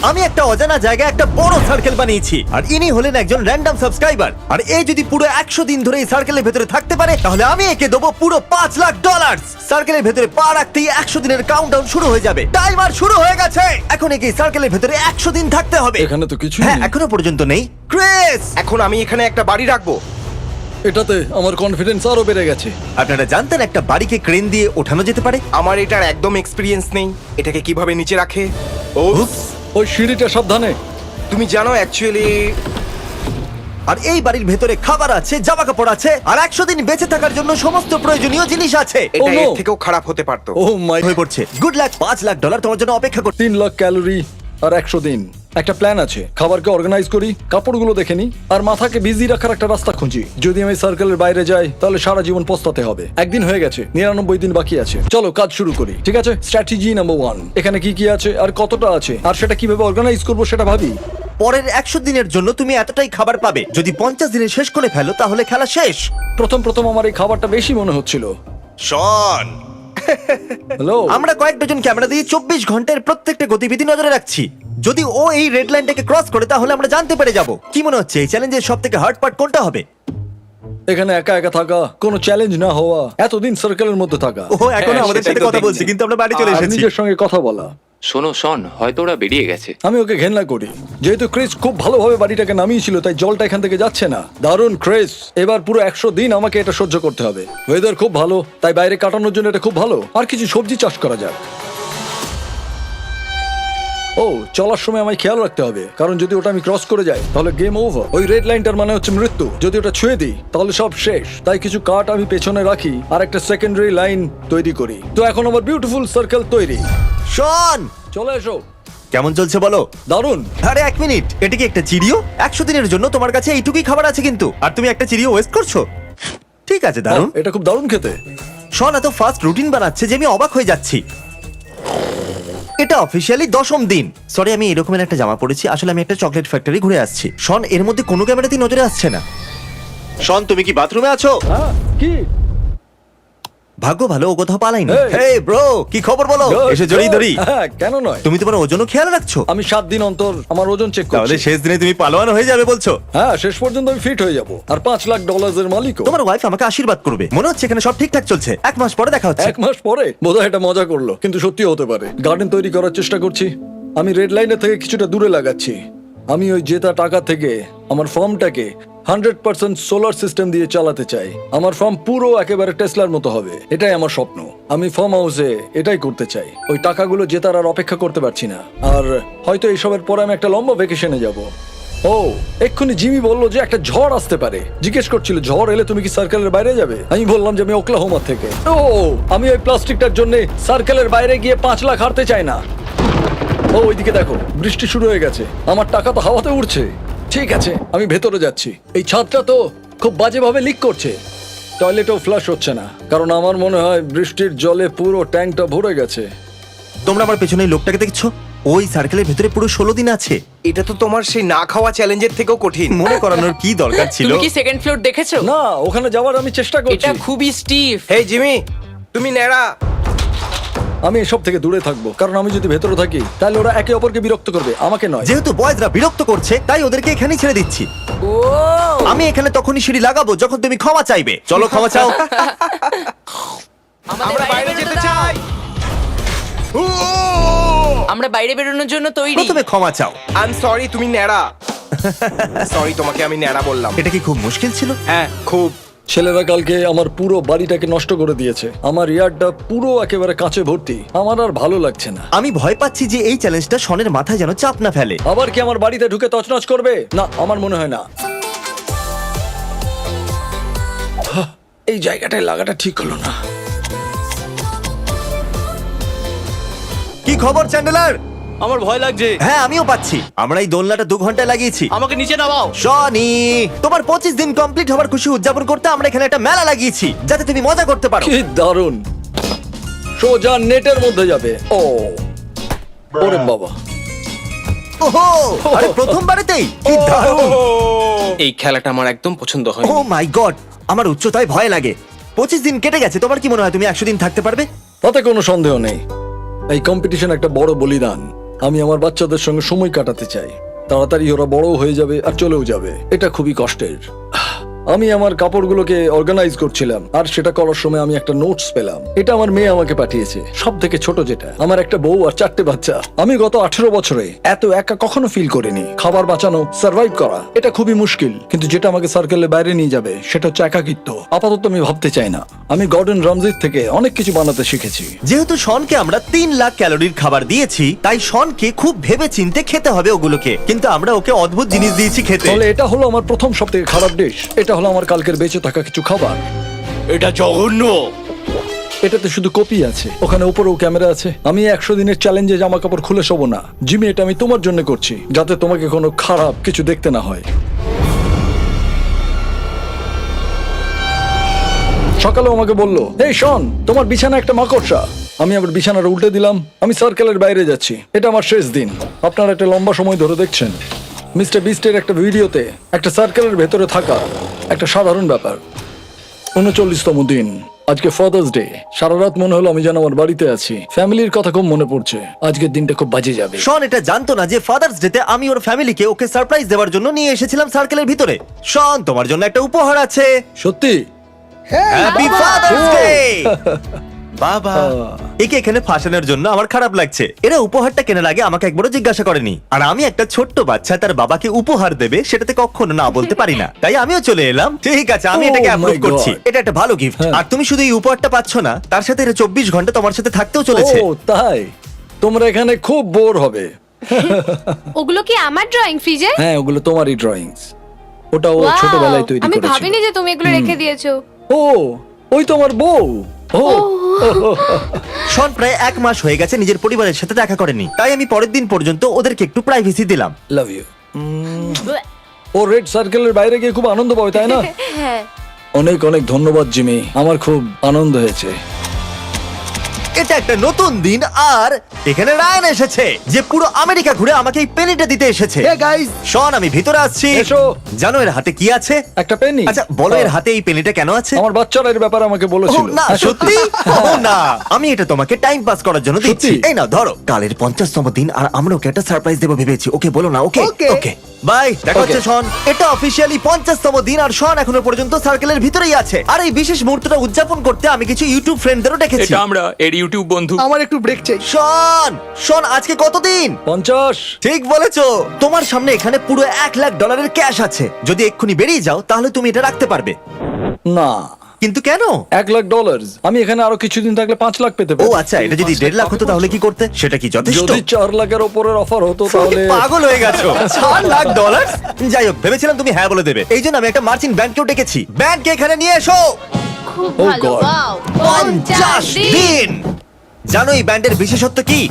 আমি একটা অজানা জায়গায় একটা বড় সার্কেল বানিয়েছি, আর ইনি হলেন একজন র্যান্ডম সাবস্ক্রাইবার। আর এই যদি পুরো 100 দিন ধরে এই সার্কেলের ভেতরে থাকতে পারে, তাহলে আমি একে দেবো পুরো $5,00,000। সার্কেলের ভেতরে পা রাখতেই 100 দিনের কাউন্টডাউন শুরু হয়ে যাবে। টাইমার শুরু হয়ে গেছে। এখন একে সার্কেলের ভেতরে 100 দিন থাকতে হবে। এখানে তো কিছু হ্যাঁ, নেই। এখনো পর্যন্ত নেই। ক্রিস, এখন আমি এখানে একটা বাড়ি রাখবো। এটাতে আমার কনফিডেন্স আরো বেড়ে গেছে। আপনারা জানতেন একটা বাড়িকে ক্রেন দিয়ে ওঠানো যেতে পারে? আমার এটার একদম এক্সপিরিয়েন্স নেই। এটাকে কিভাবে নিচে রাখে? Oops! ওই সিঁড়িটা সাবধানে। তুমি জানো অ্যাকচুয়ালি আর এই বাড়ির ভেতরে খাবার আছে, জামা কাপড় আছে, আর 100 দিন বেঁচে থাকার জন্য সমস্ত প্রয়োজনীয় জিনিস আছে। এটা Oh, no! এর থেকেও খারাপ হতে পারতো। ও মাই, হয়ে পড়ছে। গুড লাক, $5,00,000 তোমার জন্য অপেক্ষা করছে। 3 লাখ ক্যালোরি আর 100 দিন। একটা প্ল্যান আছে, খাবারকে অর্গানাইজ করি, কাপড়গুলো দেখে নি, আর মাথাকে বিজি রাখার একটা রাস্তা খুঁজি। যদি আমি সার্কেলের বাইরে যাই তাহলে সারা জীবন পস্তাতে হবে। একদিন হয়ে গেছে, 99 দিন বাকি আছে। চলো কাজ শুরু করি, ঠিক আছে? স্ট্র্যাটেজি নাম্বার 1, এখানে কি কি আছে আর কতটা আছে আর সেটা কিভাবে অর্গানাইজ করবো সেটা ভাবি। পরের 100 দিনের জন্য তুমি এতটাই খাবার পাবে। যদি 50 দিনে শেষ করে ফেলো তাহলে খেলা শেষ। প্রথম আমার এই খাবারটা বেশি মনে হচ্ছিল। শন, হ্যালো, আমরা কয়েক ডজন ক্যামেরা দিয়ে 24 ঘন্টার প্রত্যেকটা গতিবিধি নজরে রাখছি। যদি ও এই রেড লাইনটাকে ক্রস করে তাহলে আমরা জানতে পেরে যাব। কি মনে হচ্ছে এই চ্যালেঞ্জের সবথেকে হার্ড পার্ট কোনটা হবে? এখানে একা একা থাকা, কোনো চ্যালেঞ্জ না হওয়া, এতদিন সার্কেলের মধ্যে থাকা, ও এখন হ্যাঁ, আমাদের সেটাই সাথে তো কথা দেখছি। বলছি, কিন্তু আমরা বাড়ি চলে আর এসেছি। নিজের সঙ্গে কথা বলা। শোনো শন, হয়তো ওরা বেরিয়ে গেছে। আমি ওকে ঘেন্না করি, যেহেতু ক্রিস খুব ভালোভাবে বাড়িটাকে নামিয়েছিল তাই জলটা এখান থেকে যাচ্ছে না। দারুণ ক্রিস, এবার পুরো 100 দিন আমাকে এটা সহ্য করতে হবে। ওয়েদার খুব ভালো, তাই বাইরে কাটানোর জন্য এটা খুব ভালো। আর কিছু সবজি চাষ করা যাক। ও, চলার সময় আমায় খেয়াল রাখতে হবে, কারণ যদি ওটা আমি ক্রস করে যাই তাহলে গেম ওভার। ওই রেড লাইনটার মানে হচ্ছে মৃত্যু। যদি ওটা ছুঁয়ে দিই তাহলে সব শেষ। তাই কিছু কাঠ আমি পেছনে রাখি আর একটা সেকেন্ডারি লাইন তৈরি করি। তো এখন আমার বিউটিফুল সার্কেল তৈরি। শন, চলে এসো। কেমন চলছে বলো? দারুণ। আরে 1 মিনিট, এটা কি একটা চিড়িও? 100 দিনের জন্য তোমার কাছে এইটুকুই খাবার আছে কিন্তু, আর তুমি একটা চিড়িও ওয়েস্ট করছো। ঠিক আছে, দারুণ। এটা খুব দারুণ খেতে। শন এত ফাস্ট রুটিন বানাচ্ছে যে আমি অবাক হয়ে যাচ্ছি। এটা অফিসিয়ালি 10ম দিন। সরি, আমি এরকমের একটা জামা পরেছি। আসলে আমি একটা চকলেট ফ্যাক্টরি ঘুরে আসছি। শন, এর মধ্যে কোনো ক্যামেরাতেই নজরে আসছে না। শন, তুমি কি বাথরুমে আছো? হ্যাঁ, কি? ভাগ্য ভালো, ও কোথাও পালাইনি। Hey! হেই ব্রো, কি খবর বলো? Good, এসে জড়িয়ে good. ধরি। হ্যাঁ, কেন নয়? তুমি তোমার ওজনও খেয়াল রাখছো? আমি 7 দিন অন্তর আমার ওজন চেক তাহলে করছি। শেষ দিনে তুমি পালোয়ান হয়ে যাবে বলছো? হ্যাঁ, শেষ পর্যন্ত আমি ফিট হয়ে যাব আর $5,00,000 এর মালিক। তোমার ওয়াইফ আমাকে আশীর্বাদ করবে। মনে হচ্ছে এখানে সব ঠিকঠাক চলছে। 1 মাস পরে দেখা হচ্ছে। 1 মাস পরে বোধহয় এটা মজা করলো, কিন্তু সত্যি হতে পারে। গার্ডেন তৈরি করার চেষ্টা করছি। আমি রেড লাইনের থেকে কিছুটা দূরে লাগাচ্ছি। আমি ওই জেতা টাকা থেকে আমার ফার্মটাকে 100% সোলার সিস্টেম দিয়ে চালাতে চাই। আমার ফার্ম পুরো একেবারে টেসলার মতো হবে। এটাই আমার স্বপ্ন। আমি ফার্ম হাউসে এটাই করতে চাই। ওই টাকাগুলো জেতার আর অপেক্ষা করতে পারছি না। আর হয়তো এইসবের পরে আমি একটা লম্বা ভ্যাকেশনে যাব। ও, এক্ষুনি জিমি বললো যে একটা ঝড় আসতে পারে। জিজ্ঞেস করছিল ঝড় এলে তুমি কি সার্কেলের বাইরে যাবে। আমি বললাম যে আমি ওকলাহোমা থেকে। ও, আমি ওই প্লাস্টিকটার জন্য সার্কেলের বাইরে গিয়ে 5 লাখ হারতে চাই না। ও, ওইদিকে দেখো, বৃষ্টি শুরু হয়ে গেছে। আমার টাকা তো হাওয়াতে উড়ছে। ঠিক আছে, আমি ভেতরে যাচ্ছি। এই ছাদটা তো খুব বাজেভাবে লিক করছে। টয়লেটও ফ্লাশ হচ্ছে না, কারণ আমার মনে হয় বৃষ্টির জলে পুরো ট্যাঙ্কটা ভরে গেছে। তোমরা আমার পেছনে এই লোকটাকে দেখছো? ওই সার্কেলের ভেতরে পুরো 16 দিন আছে। এটা তো তোমার সেই না খাওয়া চ্যালেঞ্জের থেকেও কঠিন। মনে করানোর কি দরকার ছিল? তুমি কি সেকেন্ড ফ্লোর দেখেছো? না, ওখানে যাওয়ার আমি চেষ্টা করছি। এটা খুবই স্টিফ। হেই জিমি, তুমি ন্যাড়া। আমি এসব থেকে দূরে থাকবো, কারণ আমি যদি ভেতরে থাকি তাহলে ওরা একে অপরকে বিরক্ত করবে, আমাকে নয়। যেহেতু বয়েজরা বিরক্ত করছে তাই ওদেরকে এখানেই ছেড়ে দিচ্ছি। ও, আমি এখানে তখনই সিঁড়ি লাগাবো যখন তুমি ক্ষমা চাইবে। চলো ক্ষমা চাও। আমরা বাইরে যেতে চাই। আমরা বাইরে বেরোনোর জন্য তৈরি। প্রথমে ক্ষমা চাও। আই এম সরি, তুমি ন্যাড়া। সরি, তোমাকে আমি ন্যাড়া বললাম। এটা কি খুব মুশকিল ছিল? হ্যাঁ, খুব। ছেলেরা কালকে আমার পুরো বাড়িটাকে নষ্ট করে দিয়েছে। আমার ইয়ার্ডটা পুরো একেবারে কাঁচে ভর্তি। আমার আর ভালো লাগছে না। আমি ভয় পাচ্ছি যে এই চ্যালেঞ্জটা শনের মাথায় যেন চাপ না ফেলে। আবার কি আমার বাড়িতে ঢুকে তছনছ করবে? না, আমার মনে হয় না। এই জায়গাটায় লাগাটা ঠিক হলো না। কি খবর চ্যান্ডেলার? আমার ভয় লাগছে। হ্যাঁ, আমিও পাচ্ছি। আমরা এই দোলনাটা 2 ঘন্টায় লাগিয়েছি। আমাকে নিচে নামাও। শনি, তোমার 25 দিন কমপ্লিট হওয়ার খুশি উদযাপন করতে আমরা এখানে একটা মেলা লাগিয়েছি, যাতে তুমি মজা করতে পারো। কি দারুণ! সোজা নেটের মধ্যে যাবে। ও, ওরে বাবা! ওহো, আরে প্রথমবারেতেই কি দারুণ! এই খেলাটা আমার একদম পছন্দ হয়। ও মাই গড, আমার উচ্চতায় ভয় লাগে। 25 দিন কেটে গেছে, তোমার কি মনে হয় তুমি 100 দিন থাকতে পারবে? তাতে কোনো সন্দেহ নেই। এই কম্পিটিশন একটা বড় বলিদান। আমি আমার বাচ্চাদের সঙ্গে সময় কাটাতে চাই। তাড়াতাড়ি ওরা বড় হয়ে যাবে আর চলেও যাবে, এটা খুবই কষ্টের। আমি আমার কাপড়গুলোকে অর্গানাইজ করছিলাম, আর সেটা করার সময় আমি একটা নোটস পেলাম। এটা আমার মেয়ে আমাকে পাঠিয়েছে, সব থেকে ছোট যেটা। আমার একটা বউ আর 4টে বাচ্চা। আমি গত 18 বছরে এত একা কখনো ফিল করিনি। খাবার বাঁচানো, সার্ভাইভ করা, এটা খুবই মুশকিল। কিন্তু যেটা আমাকে সার্কেলের বাইরে নিয়ে যাবে সেটা হচ্ছে একাকিত্ব। আপাতত আমি ভাবতে চাই না। আমি গর্ডন রামজির থেকে অনেক কিছু বানাতে শিখেছি। যেহেতু শনকে আমরা 3 লাখ ক্যালোরির খাবার দিয়েছি, তাই শনকে খুব ভেবে চিন্তে খেতে হবে ওগুলোকে। কিন্তু আমরা ওকে অদ্ভুত জিনিস দিয়েছি খেতে। তাহলে এটা হলো আমার প্রথম সব থেকে খারাপ ডিশ। এটা হলো আমার কালকের বেঁচে থাকা কিছু খাবার। এটা জঘন্য। এটাতে শুধু কপি আছে, ওখানে উপরেও ক্যামেরা আছে। আমি 100 দিনের চ্যালেঞ্জে জামা কাপড় খুলে শোবো না। জিমি, এটা আমি তোমার জন্য করছি, যাতে তোমাকে কোনো খারাপ কিছু দেখতে না হয়। সকালে আমাকে বললো, এই শন, তোমার বিছানা একটা মাকড়সা। আমি আবার বিছানাটা উল্টে দিলাম। আমি সার্কেলের বাইরে যাচ্ছি, এটা আমার শেষ দিন। আপনারা একটা লম্বা সময় ধরে দেখছেন মিস্টার বিস্টের একটা ভিডিওতে একটা সার্কেলের ভেতরে থাকা একটা সাধারণ ব্যাপার। 39তম দিন, আজকে ফাদার্স ডে। সারা রাত মনে হলো আমি যেন আমার বাড়িতে আছি। ফ্যামিলির কথা খুব মনে পড়ছে। আজকের দিনটা খুব বাজে যাবে। শন এটা জানতো না যে ফাদার্স ডেতে আমি ওর ফ্যামিলিকে ওকে সারপ্রাইজ দেওয়ার জন্য নিয়ে এসেছিলাম সার্কেলের ভিতরে। শন, তোমার জন্য একটা উপহার আছে। সত্যি? Happy father's day. বাবা, একে এখানে ফাঁসানোর জন্য আমার খারাপ লাগছে। এরা উপহারটা কেনার আগে আমাকে একবারও জিজ্ঞাসা করেনি। আর আমি একটা ছোট্ট বাচ্চা তার বাবাকে উপহার দেবে, সেটাতে কখনো না বলতে পারি না। তাই আমিও চলে এলাম। ঠিক আছে, আমি Oh এটাকে my অ্যাপ্রুভ করছি। God. এটা একটা ভালো গিফট। হ্যাঁ। আর তুমি শুধু এই উপহারটা পাচ্ছ না, তার সাথে এটা 24 ঘন্টা তোমার সাথে থাকতেও চলেছে। ও তাই? তোমরা এখানে খুব বোর হবে। ওগুলো কি আমার ড্রয়িং ফ্রিজে? হ্যাঁ, ওগুলো তোমারই ড্রয়িংস। ওটা ও Wow! ছোটবেলায় তৈরি আমি করেছিল। ভাবিনি যে তুমি এগুলো রেখে দিয়েছো। ও, ওই তোমার বউ। ও, শন প্রায় 1 মাস হয়ে গেছে নিজের পরিবারের সাথে দেখা করেনি। তাই আমি পরের দিন পর্যন্ত ওদেরকে একটু প্রাইভেসি দিলাম। Love you. ও রেড সার্কেলের বাইরে গিয়ে খুব আনন্দ পাবে, তাই না? হ্যাঁ। অনেক অনেক ধন্যবাদ জিমি, আমার খুব আনন্দ হয়েছে। এটা একটা নতুন দিন, আর এখানে রায়ান এসেছে, যে পুরো আমেরিকা ঘুরে আমাকে এই পেনিটা দিতে এসেছে। শন, আমি ভিতরে আসছি। এসো। জানো এর হাতে কি আছে? একটা পেনি। আচ্ছা বলো, এর হাতে এই পেনিটা কেন আছে? আমার বাচ্চারা এর ব্যাপারে আমাকে ও, বলেছিল। না সত্যি? ও না, আমি এটা তোমাকে টাইম পাস করার জন্য দিচ্ছি। সত্যি? এই নাও ধরো। কালের 50তম দিন, আর আমরা ওকে একটা সারপ্রাইজ দেবো ভেবেছি। ওকে বলো না। ওকে ওকে বাই, দেখা হচ্ছে Okay. শন। এটা অফিসিয়ালি 50তম দিন, আর শন এখনো পর্যন্ত সার্কেলের ভিতরেই আছে। আর এই বিশেষ মুহূর্তটা উদযাপন করতে আমি কিছু ইউটিউব ফ্রেন্ডদেরও ডেকেছি। এটা আমরা এর ইউটিউব বন্ধু। আমার একটু ব্রেক চাই। শন, শন, আজকে কতদিন? 50। ঠিক বলেছো। তোমার সামনে এখানে পুরো $1,00,000 ক্যাশ আছে। যদি এক্ষুনি বেরিয়ে যাও তাহলে তুমি এটা রাখতে পারবে। না, কিন্তু কেন? $1,00,000। আমি এখানে আরো কিছুদিন থাকলে 5 লাখ পেতে ও পারি। আচ্ছা, এটা যদি 1.5 লাখ হতো তাহলে কি করতে? সেটা কি যথেষ্ট? যদি 4 লাখের ওপরের অফার হতো তুমি তাহলে। পাগল হয়ে গেছো। $4 লাখ? যাই হোক, ভেবেছিলাম তুমি হ্যাঁ বলে দেবে। এই জন্য আমি একটা মার্চিং ব্যান্ডকেও ডেকেছি। ব্যান্ডকে এখানে নিয়ে এসো। খুব Oh ভালো। God. ওয়াও। 50 দিন। জানো এই ব্যান্ডের বিশেষত্ব কি?